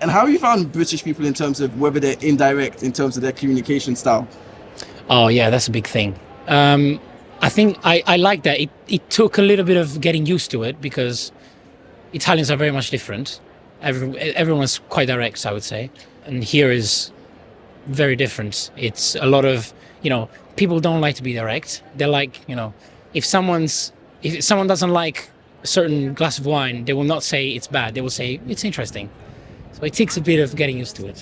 And how have you found British people in terms of whether they're indirect in terms of their communication style? Oh yeah, that's a big thing. I think I like that. It took a little bit of getting used to it because Italians are very much different. Everyone's quite direct, I would say. And here is very different. It's a lot of, people don't like to be direct. They're like, if someone doesn't like a certain glass of wine, they will not say it's bad. They will say it's interesting. So it takes a bit of getting used to it.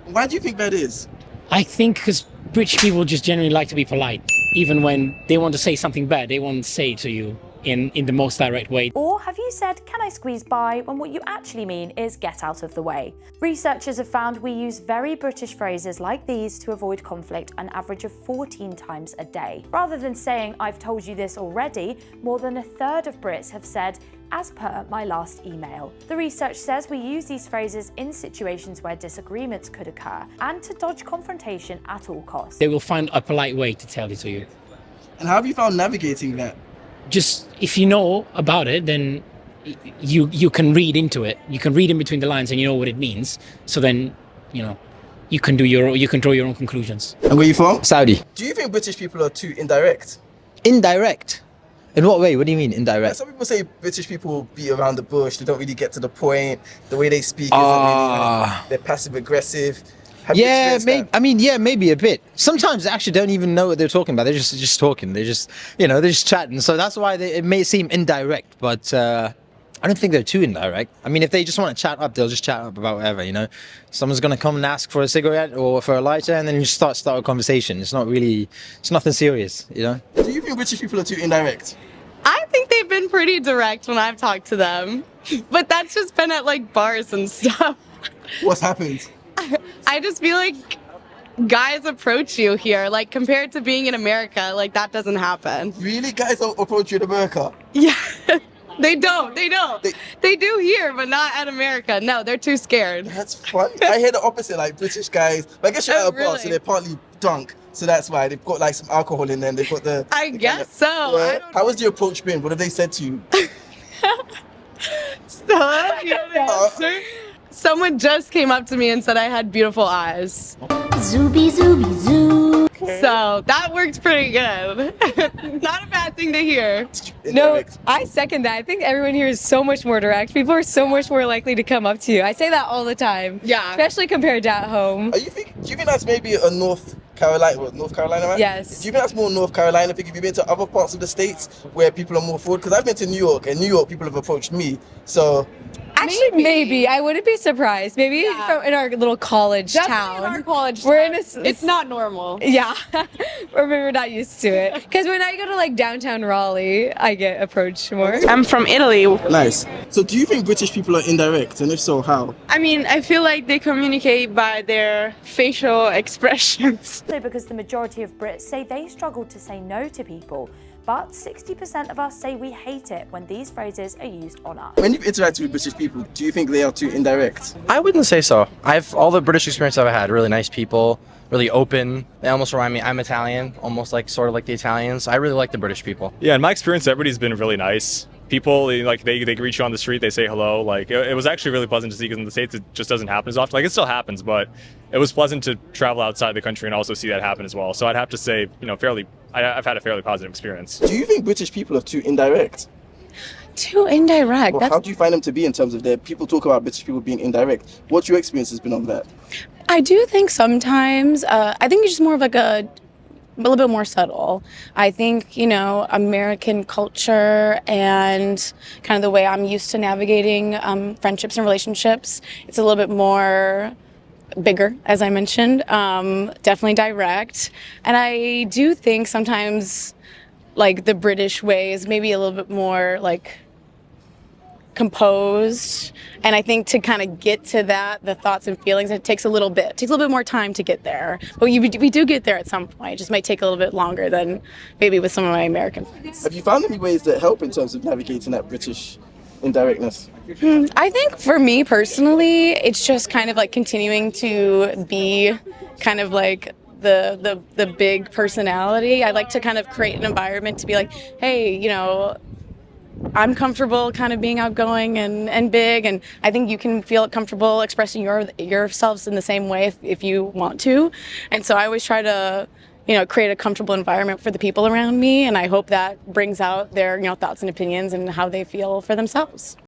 Why do you think that is? I think because British people just generally like to be polite. Even when they want to say something bad, they won't say it to you in the most direct way. Or have you said, "Can I squeeze by?" when what you actually mean is "get out of the way"? Researchers have found we use very British phrases like these to avoid conflict an average of 14 times a day. Rather than saying, "I've told you this already," more than a third of Brits have said, "as per my last email." The research says we use these phrases in situations where disagreements could occur and to dodge confrontation at all costs. They will find a polite way to tell it to you. And how have you found navigating that? Just if you know about it, then you can read into it. You can read in between the lines and you know what it means. So then, you can draw your own conclusions. And where are you from? Saudi. Do you think British people are too indirect? Indirect? In what way? What do you mean indirect? Some people say British people beat around the bush. They don't really get to the point. The way they speak isn't really they're passive aggressive. Yeah, maybe a bit. Sometimes they actually don't even know what they're talking about. They're just talking. They're just chatting. So that's why it may seem indirect, but I don't think they're too indirect. I mean, if they just want to chat up, they'll just chat up about whatever. Someone's gonna come and ask for a cigarette or for a lighter, and then you just start a conversation. It's nothing serious. Do you think British people are too indirect? I think they've been pretty direct when I've talked to them, but that's just been at like bars and stuff. What's happened? I just feel like guys approach you here, like compared to being in America, like that doesn't happen. Really? Guys don't approach you in America? Yeah, they don't. They do here, but not at America. No, they're too scared. That's funny. I hear the opposite, like British guys. But I guess you're at a bar, so they're partly drunk. So that's why they've got like some alcohol in them. They've got the. I guess so. How has the approach been? What have they said to you? Someone just came up to me and said I had beautiful eyes. Zooby zooby zoo. So that worked pretty good. Not a bad thing to hear. No, I second that. I think everyone here is so much more direct. People are so much more likely to come up to you. I say that all the time. Yeah. Especially compared to at home. Do you think that's maybe a North Carolina, right? Yes. Do you think that's more North Carolina? Have you been to other parts of the States where people are more forward? Because I've been to New York, and New York people have approached me. So actually, maybe. I wouldn't be surprised. Maybe in our little college town. In our college we're town. It's not normal. Yeah. Or maybe we're not used to it. Because when I go to like downtown Raleigh, I get approached more. I'm from Italy. Nice. So do you think British people are indirect? And if so, how? I mean, I feel like they communicate by their facial expressions. Because the majority of Brits say they struggle to say no to people, but 60% of us say we hate it when these phrases are used on us. When you've interacted with British people, do you think they are too indirect? I wouldn't say so. All the British experience I've had, really nice people, really open. They almost remind me, I'm Italian, almost like sort of like the Italians. I really like the British people. Yeah, in my experience, everybody's been really nice. People, they greet you on the street, they say hello. Like, it was actually really pleasant to see, because in the States, it just doesn't happen as often. Like, it still happens, but it was pleasant to travel outside the country and also see that happen as well. So I'd have to say, I've had a fairly positive experience. Do you think British people are too indirect? Too indirect. Well, how do you find them to be in terms of people talk about British people being indirect? What's your experience has been on that? I do think sometimes, I think it's just more of like a little bit more subtle. I think, American culture and kind of the way I'm used to navigating friendships and relationships, it's a little bit more bigger, as I mentioned, definitely direct. And I do think sometimes like the British way is maybe a little bit more like composed, and I think to kind of get to that, the thoughts and feelings, it takes a little bit more time to get there, but we do get there at some point. It just might take a little bit longer than maybe with some of my American friends. Have you found any ways that help in terms of navigating that British indirectness? I think for me personally, it's just kind of like continuing to be kind of like the big personality. I like to kind of create an environment to be like, hey, I'm comfortable kind of being outgoing and big, and I think you can feel comfortable expressing yourselves in the same way if you want to. And so I always try to, create a comfortable environment for the people around me, and I hope that brings out their, thoughts and opinions and how they feel for themselves.